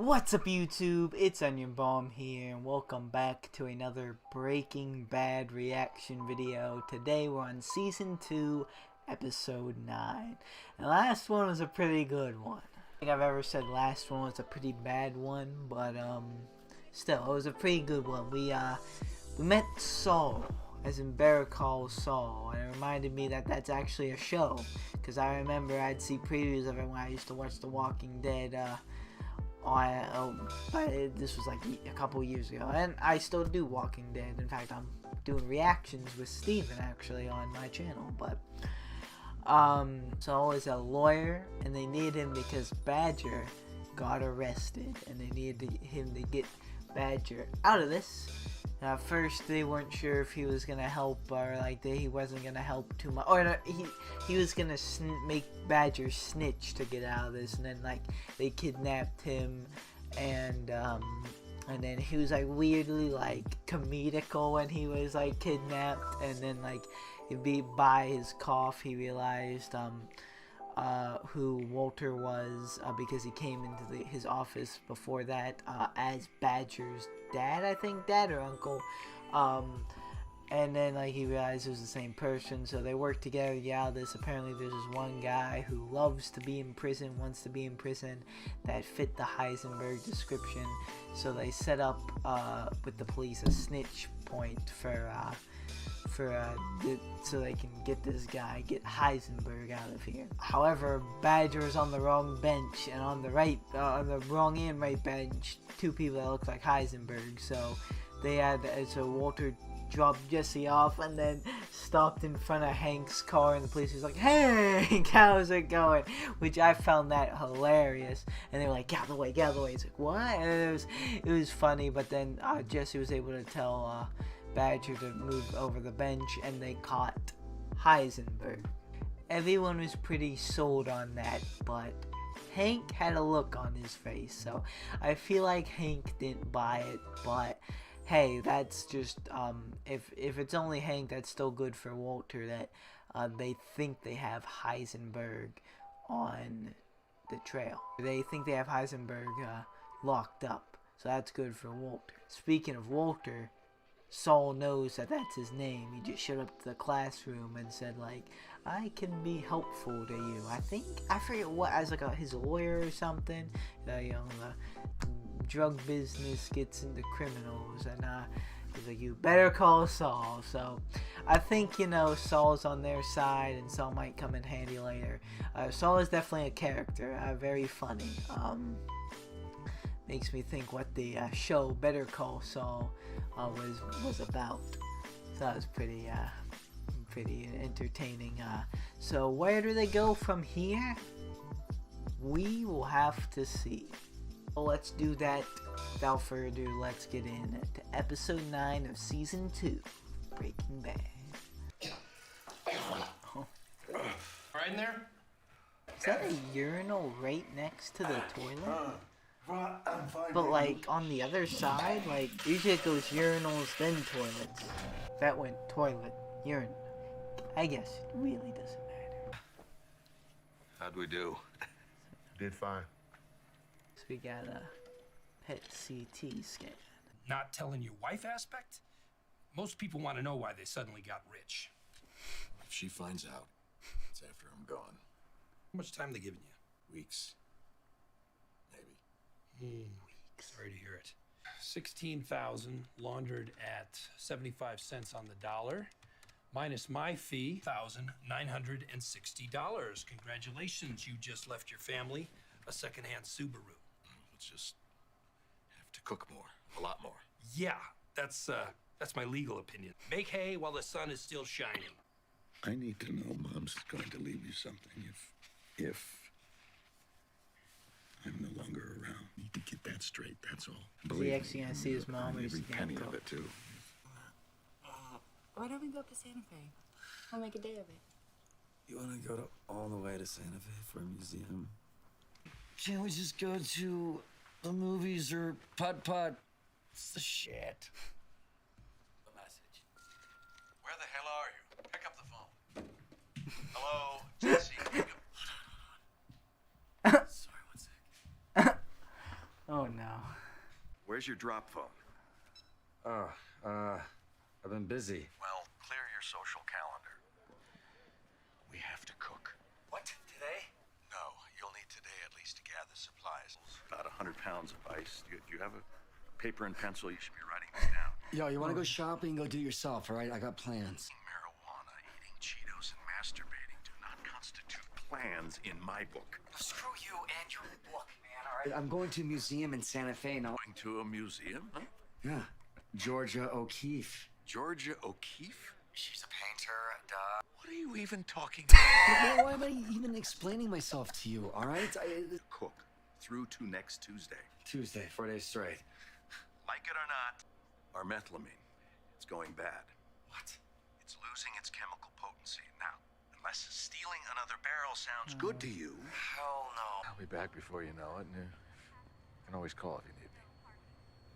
What's up YouTube, it's Onion Bomb here and welcome back to another Breaking Bad reaction video. Today we're on Season 2, Episode 9. The last one was a pretty good one. I think I've ever said last one was a pretty bad one, but still, it was a pretty good one. We met Saul, as in Better Call Saul, and it reminded me that that's actually a show, because I remember I'd see previews of it when I used to watch The Walking Dead, but this was like a couple years ago, and I still do Walking Dead. In fact, I'm doing reactions with Steven actually on my channel. But Saul is a lawyer, and they need him because Badger got arrested, and they needed him to get Badger out of this. At first, they weren't sure if he was gonna help, or like he wasn't gonna help too much, or no, he was gonna make Badger snitch to get out of this, and then like they kidnapped him, and then he was like weirdly like comedical when he was like kidnapped, and then like by his cough he realized who Walter was, because he came into his office before that as Badger's dad, I think, dad or uncle, and then like he realized it was the same person, so they worked together to get out of this. Apparently there's this one guy who loves to be in prison, wants to be in prison, that fit the Heisenberg description, so they set up with the police a snitch point so they can get this guy, get Heisenberg out of here. However, Badger is on the wrong bench, and on the wrong and right bench, two people that look like Heisenberg. So so Walter dropped Jesse off and then stopped in front of Hank's car, and the police was like, "Hey, how's it going?" Which I found that hilarious, and they were like, "Get out of the way, get out of the way." It's like, what? And it was funny, but then Jesse was able to tell Badger to move over the bench, and they caught Heisenberg. Everyone was pretty sold on that, but Hank had a look on his face, so I feel like Hank didn't buy it. But hey, that's just if it's only Hank, that's still good for Walter that they think they have Heisenberg on the trail. They think they have Heisenberg locked up, so that's good for Walter. Speaking of Walter, Saul knows that that's his name. He just showed up to the classroom and said like, "I can be helpful to you." I forget what, as like his lawyer or something. The drug business gets into criminals, and he's like, "You better call Saul." So I think, Saul's on their side, and Saul might come in handy later. Saul is definitely a character, very funny. Makes me think what the show Better Call Saul was about. So that was pretty entertaining. So where do they go from here? We will have to see. Well, let's do that. Without further ado, let's get in to episode 9 of season 2, Breaking Bad. Oh. Right in there? Is that a urinal right next to the toilet? I'm fine. But like on the other side, like usually it goes urinals then toilets. That went toilet, urinal. I guess it really doesn't matter. How'd we do? Did fine. So we got a PET CT scan. Not telling your wife aspect? Most people want to know why they suddenly got rich. If she finds out, it's after I'm gone. How much time they giving you? Weeks. Maybe. Weeks. Sorry to hear it. 16,000 laundered at 75 cents on the dollar, minus my fee, $1,960. Congratulations, you just left your family a secondhand Subaru. Let's just have to cook more, a lot more. Yeah, that's my legal opinion. Make hay while the sun is still shining. I need to know Mom's going to leave you something if I'm no longer around. Need to get that straight, that's all. Is he actually gonna see his mom, or is every he penny gonna of it too. Why don't we go up to Santa Fe? We'll make a day of it. You want to go all the way to Santa Fe for a museum? Can't we just go to the movies or putt-putt? It's the shit. The message. Where the hell are you? Pick up the phone. Hello, Jesse. Sorry, one sec. Oh no. Where's your drop phone? I've been busy. Well, clear your social calendar. We have to cook. What? Today? No, you'll need today at least to gather supplies. About 100 pounds of ice. Do you have a paper and pencil? You should be writing this down. Yo, you wanna go shopping? Go do it yourself, all right? I got plans. Marijuana, eating Cheetos, and masturbating do not constitute plans in my book. Screw you and your book, man, all right? I'm going to a museum in Santa Fe now. Going to a museum? Huh? Yeah. Georgia O'Keeffe. Georgia O'Keeffe? She's a painter, duh. What are you even talking about? Why am I even explaining myself to you, all right? Cook through to next Tuesday. Tuesday, 4 days straight. Like it or not, our methylamine, it's going bad. What? It's losing its chemical potency. Now, unless stealing another barrel sounds good to you. Hell no. I'll be back before you know it. And you can always call if you need me.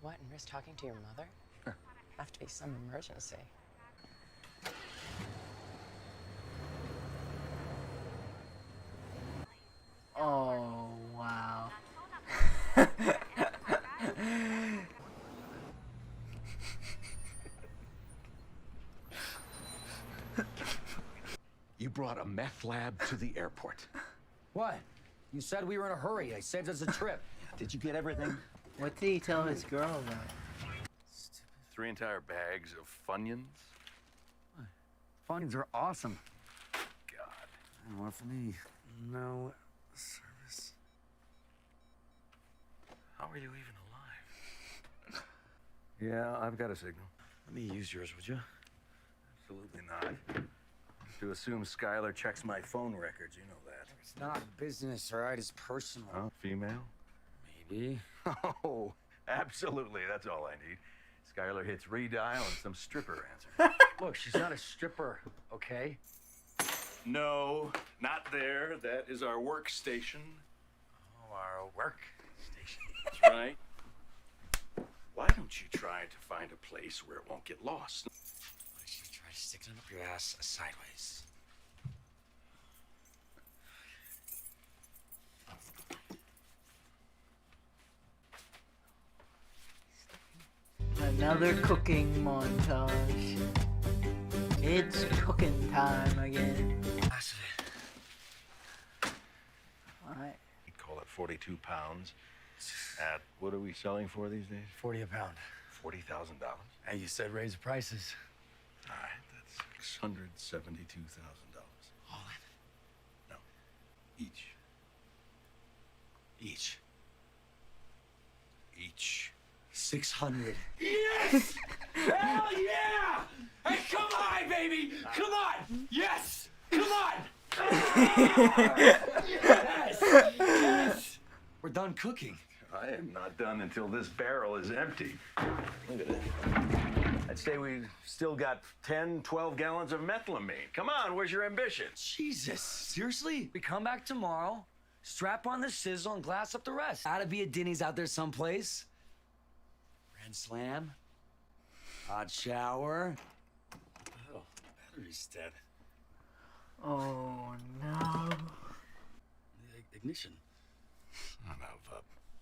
What, and risk talking to your mother? Have to be some emergency. Oh wow. You brought a meth lab to the airport. What? You said we were in a hurry. I saved us a trip. Did you get everything? What did he tell his girl about? 3 entire bags of Funyuns? Funyuns are awesome. God. What for me? No service. How are you even alive? Yeah, I've got a signal. Let me use yours, would you? Absolutely not. To assume Skylar checks my phone records, you know that. It's not business, all right? It's personal. Huh? Female? Maybe. Oh, absolutely. That's all I need. Skylar hits redial and some stripper answers. Look, she's not a stripper, okay? No, not there. That is our workstation. Oh, our work station. That's right. Why don't you try to find a place where it won't get lost? Why don't you try sticking it up your ass sideways? Another cooking montage. It's cooking time again. Glass of it. Alright. We'd call it 42 pounds. At what are we selling for these days? 40 a pound. $40,000. Hey, you said raise the prices. All right, that's $672,000. All No, each. in. Each. Each. 600. Yes! Hell yeah! Hey, come on, baby! Come on! Yes! Come on! Yes! Yes! We're done cooking. I am not done until this barrel is empty. Look at it. I'd say we've still got 10, 12 gallons of methylamine. Come on, where's your ambition? Jesus. Seriously? We come back tomorrow, strap on the sizzle, and glass up the rest. Gotta be a Denny's out there someplace. Grand Slam. Hot shower. Oh, battery's dead. Oh no. The ignition. Son of a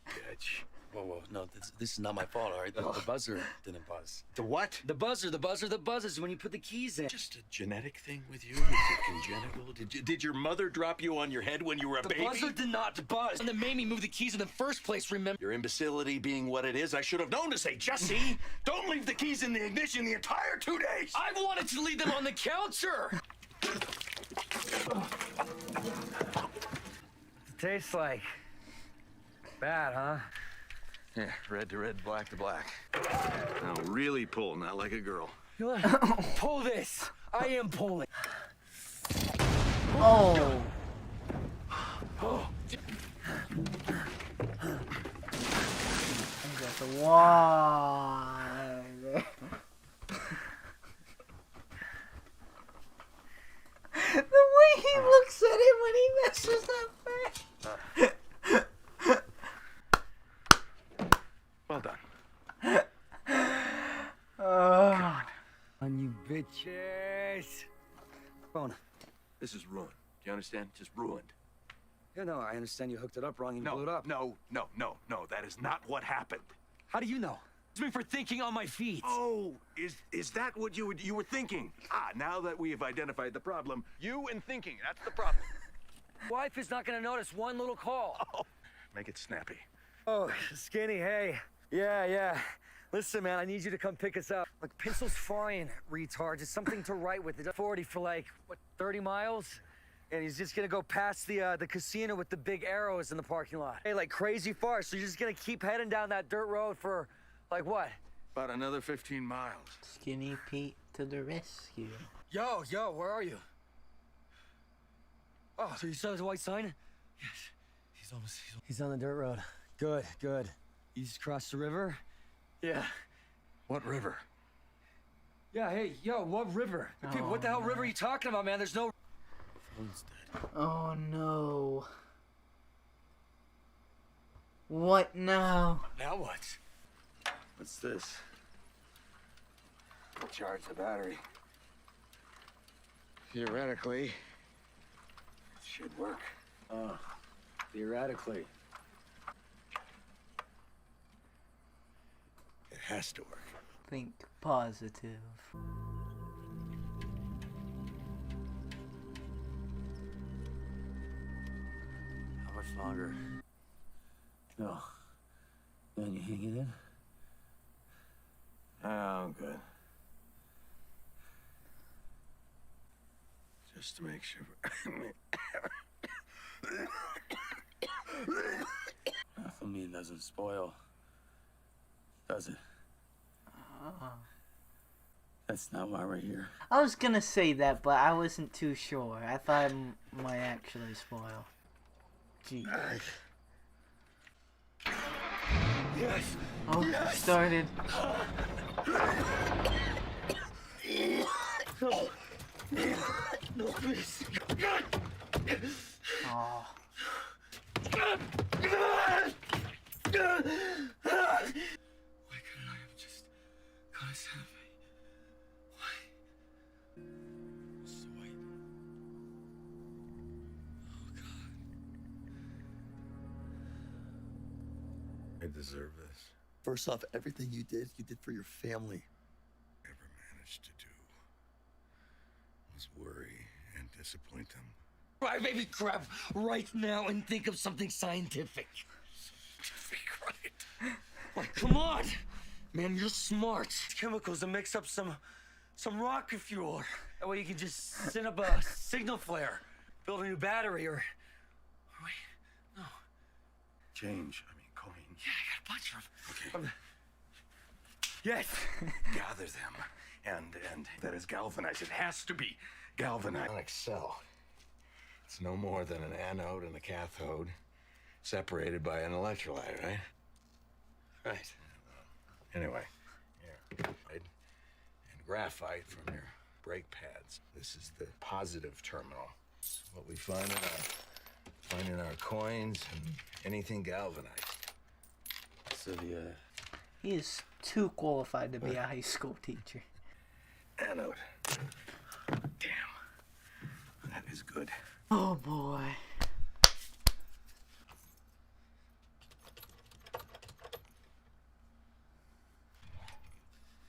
bitch. Whoa, no, this is not my fault, all right? The buzzer didn't buzz. The what? The buzzer that buzzes when you put the keys in. Just a genetic thing with you? Is it congenital? Did your mother drop you on your head when you were a baby? The buzzer did not buzz. And that made me move the keys in the first place, remember? Your imbecility being what it is, I should have known to say, Jesse, don't leave the keys in the ignition the entire 2 days. I wanted to leave them on the counter. It tastes like bad, huh? Yeah, red to red, black to black. Now really pull, not like a girl. Pull this. I am pulling. Oh. That's a wall. The way he looks at him when he messes up. Well done. Oh. On you bitches. Phone. This is ruined. Do you understand? Just ruined. Yeah, no, I understand you hooked it up wrong and blew it up. No. That is not what happened. How do you know? It's me for thinking on my feet. Oh, is that what you were thinking? Now that we have identified the problem, you and thinking, that's the problem. Wife is not gonna notice one little call. Oh, make it snappy. Oh, Skinny, hey. Yeah. Listen, man, I need you to come pick us up. Like, pencil's fine, retard. Just something to write with. It's 40 for like, what, 30 miles? And he's just gonna go past the casino with the big arrows in the parking lot. Hey, like crazy far, so you're just gonna keep heading down that dirt road for, like, what? About another 15 miles. Skinny Pete to the rescue. Yo, where are you? Oh, so you saw the white sign? Yes. He's on the dirt road. Good. You just crossed the river? Yeah. What river? Yeah, hey, yo, what river? Dude, what the hell river are you talking about, man? There's no... Phone's dead. Oh no. What now? Now what? What's this? Charge the battery. Theoretically, it should work. Theoretically. It has to work. Think positive. How much longer? No. Then you hang it in? I'm good. Just to make sure. Methamphetamine doesn't spoil, does it? That's not why we're here. I was gonna say that, but I wasn't too sure. I thought it might actually spoil. Jeez. Yes! Oh, it started. No, please. Oh. Why couldn't I have just got a Santa? Why? So white. Oh, God. I deserve this. First off, everything you did for your family. Ever managed to do was worry and disappoint them. Right, baby, crap right now and think of something scientific. Right. Like, come on! Man, you're smart. Chemicals to mix up some rocket fuel. That way you can just send up a signal flare, build a new battery, or wait, no. Change, coins. Yeah, I got a bunch of them. Okay. Yes. Gather them. And that is galvanized. It has to be galvanized. Ionic cell. It's no more than an anode and a cathode separated by an electrolyte, right? Right. Anyway, here, right? And graphite from your brake pads. This is the positive terminal. What we find in our coins and anything galvanized. So the He is too qualified to be a high school teacher. Anode. Damn. That is good. Oh boy.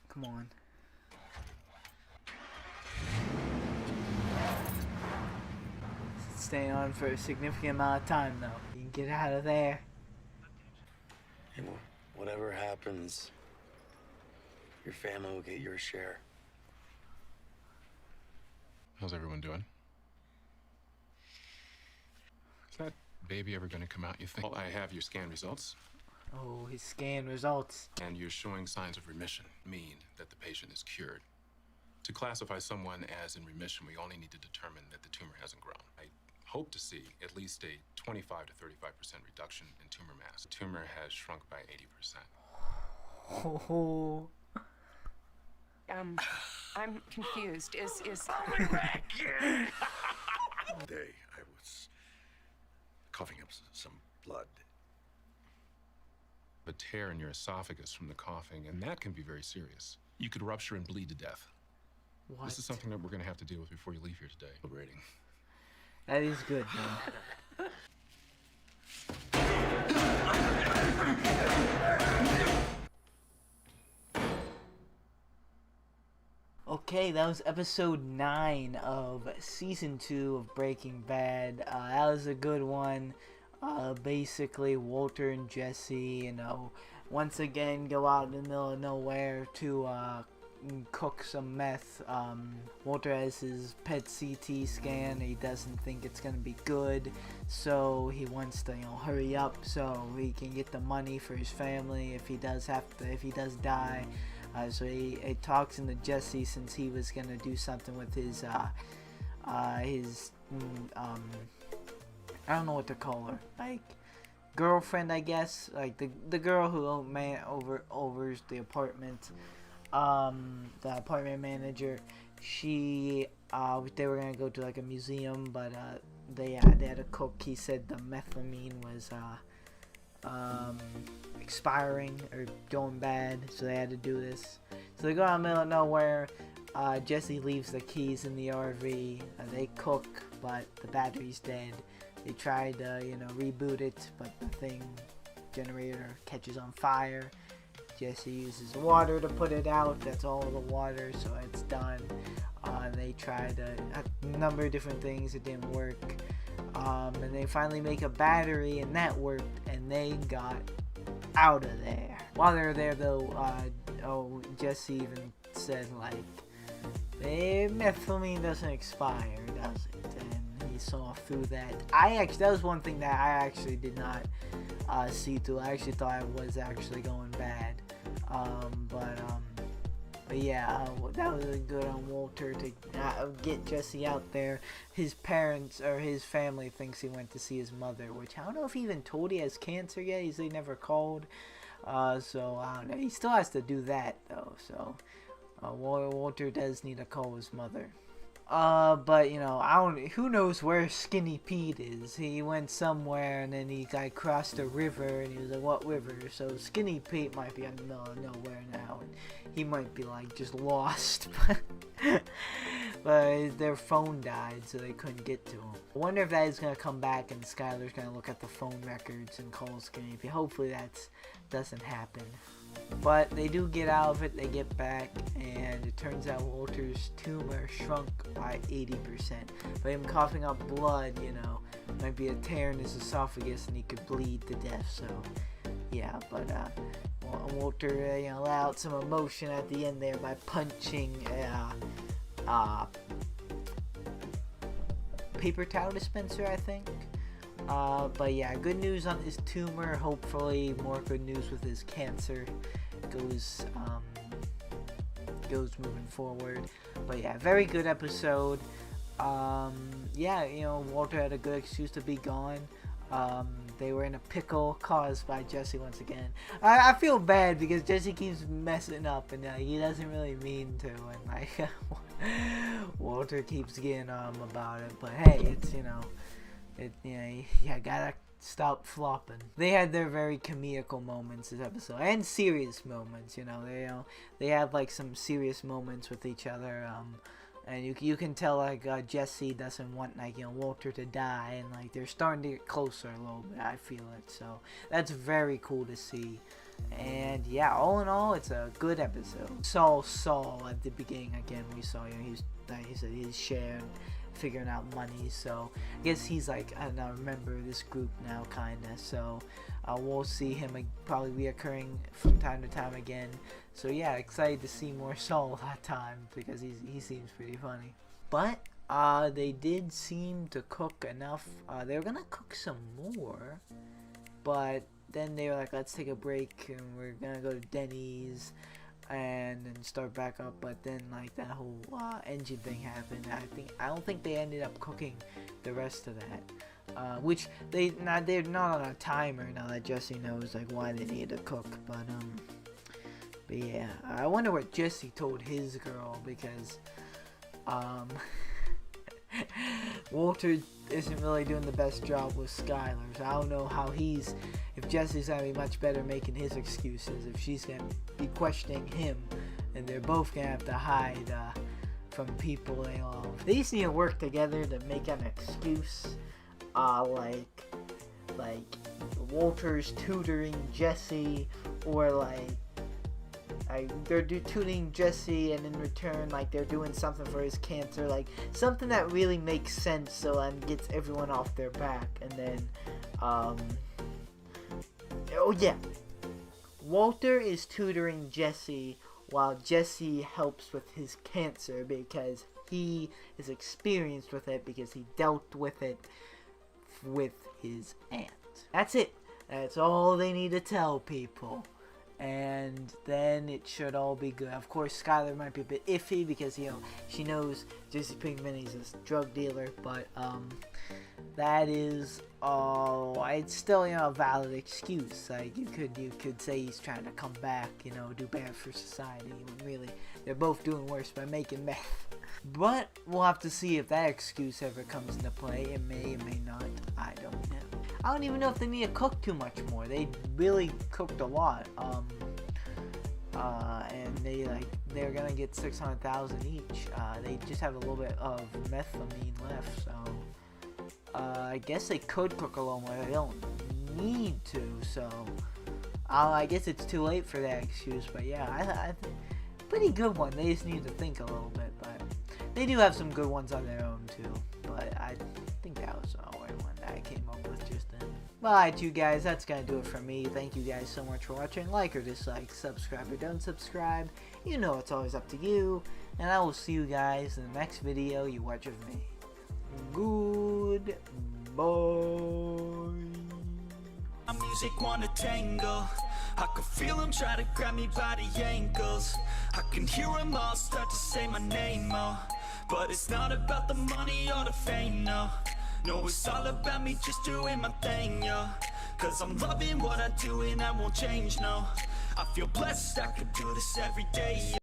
Come on. Stay on for a significant amount of time though. You can get out of there. Hey, whatever happens, your family will get your share. How's everyone doing? Is that baby ever going to come out, you think? Well, I have your scan results, Oh, his scan results. and you're showing signs of remission, mean that the patient is cured. To classify someone as in remission, we only need to determine that the tumor hasn't grown. I hope to see at least a 25 to 35% reduction in tumor mass. The tumor has shrunk by 80%. Oh. I'm confused. Is Day, I was coughing up some blood. A tear in your esophagus from the coughing, and that can be very serious. You could rupture and bleed to death. What? This is something that we're going to have to deal with before you leave here today. Rating. That is good, man. Okay, that was episode 9 of season 2 of Breaking Bad. That was a good one. Basically, Walter and Jesse, once again go out in the middle of nowhere to cook some meth. Walter has his PET CT scan. He doesn't think it's gonna be good, so he wants to hurry up so he can get the money for his family if he does die. So he talks into Jesse, since he was gonna do something with his I don't know what to call her, like girlfriend, I guess, like the girl who overs the apartment, the apartment manager. They were gonna go to like a museum, but they had a cook. He said the methamphetamine was expiring or going bad, so they had to do this. So they go out in the middle of nowhere. Jesse leaves the keys in the RV. They cook, but the battery's dead. They tried to reboot it, but the generator catches on fire. Jesse uses water to put it out. That's all the water, so it's done. They tried a number of different things. It didn't work. And they finally make a battery, and that worked, and they got out of there. While they were there, though, Jesse even said, like, methamphetamine doesn't expire, does it? And he saw through that. That was one thing that I actually did not see through. I actually thought it was actually going bad. But yeah, that was good on Walter to get Jesse out there. His parents, or his family, thinks he went to see his mother, which I don't know if he even told he has cancer yet. He said he never called. So I don't know. He still has to do that, though. So Walter does need to call his mother. But who knows where Skinny Pete is. He went somewhere, and then he crossed a river, and he was like, what river? So Skinny Pete might be in the middle of nowhere now, and he might be just lost. But their phone died, so they couldn't get to him. I wonder if that is going to come back and Skyler's going to look at the phone records and call Skinny Pete. Hopefully that doesn't happen. But they do get out of it, they get back, and it turns out Walter's tumor shrunk by 80%. By him coughing up blood, might be a tear in his esophagus and he could bleed to death, so yeah. But Walter allowed some emotion at the end there by punching a paper towel dispenser, I think. But yeah, good news on his tumor. Hopefully more good news with his cancer goes moving forward. But yeah, very good episode. Walter had a good excuse to be gone. They were in a pickle caused by Jesse once again. I feel bad because Jesse keeps messing up, and he doesn't really mean to, and Walter keeps getting about it. But hey, it's gotta stop flopping. They had their very comedical moments this episode, and serious moments. They have some serious moments with each other. And you can tell Jesse doesn't want Walter to die, and they're starting to get closer a little bit. I feel it, so that's very cool to see. And yeah, all in all, it's a good episode. Saul at the beginning again. We saw he's sharing, figuring out money. So I guess he's a member of this group now, kinda. So we'll see him probably reoccurring from time to time again. So yeah, excited to see more Saul that time because he seems pretty funny. But they did seem to cook enough. They were gonna cook some more, but then they were like, let's take a break and we're gonna go to Denny's and then start back up. But then that whole engine thing happened. I don't think they ended up cooking the rest of that. Which they're not on a timer now that Jesse knows why they need to cook. But yeah, I wonder what Jesse told his girl, because Walter isn't really doing the best job with Skyler. So I don't know if Jesse's gonna be much better making his excuses, if she's gonna be questioning him, and they're both gonna have to hide from people they love. They just need to work together to make an excuse, like Walter's tutoring Jesse, or like they're tutoring Jesse, and in return, like, they're doing something for his cancer, like something that really makes sense, so and gets everyone off their back. And then oh yeah, Walter is tutoring Jesse while Jesse helps with his cancer because he is experienced with it, because he dealt with it with his aunt. That's it. That's all they need to tell people. And then it should all be good. Of course, Skylar might be a bit iffy because, you know, she knows Jesse Pinkman is a drug dealer, but that is it's still, you know, a valid excuse. Like, you could say he's trying to come back, you know, do bad for society, when really they're both doing worse by making meth. But we'll have to see if that excuse ever comes into play. It may not. I don't know. I don't even know if they need to cook too much more. They really cooked a lot. And they're gonna get 600,000 each. They just have a little bit of methamphetamine left, so I guess they could cook a little more. They don't need to, so I guess it's too late for that excuse. But yeah, I pretty good one. They just need to think a little bit, but they do have some good ones on their own too. But I think that was the only one that I came up with just then. Alright, you guys, that's gonna do it for me. Thank you guys so much for watching. Like or dislike, subscribe or don't subscribe. You know it's always up to you. And I will see you guys in the next video you watch of me. Goodbye. My music wanna tangle. I can feel them try to grab me by the ankles. I can hear them all start to say my name, oh. But it's not about the money or the fame, no. No, it's all about me just doing my thing, yo. Cause I'm loving what I do and I won't change, no. I feel blessed, I could do this every day.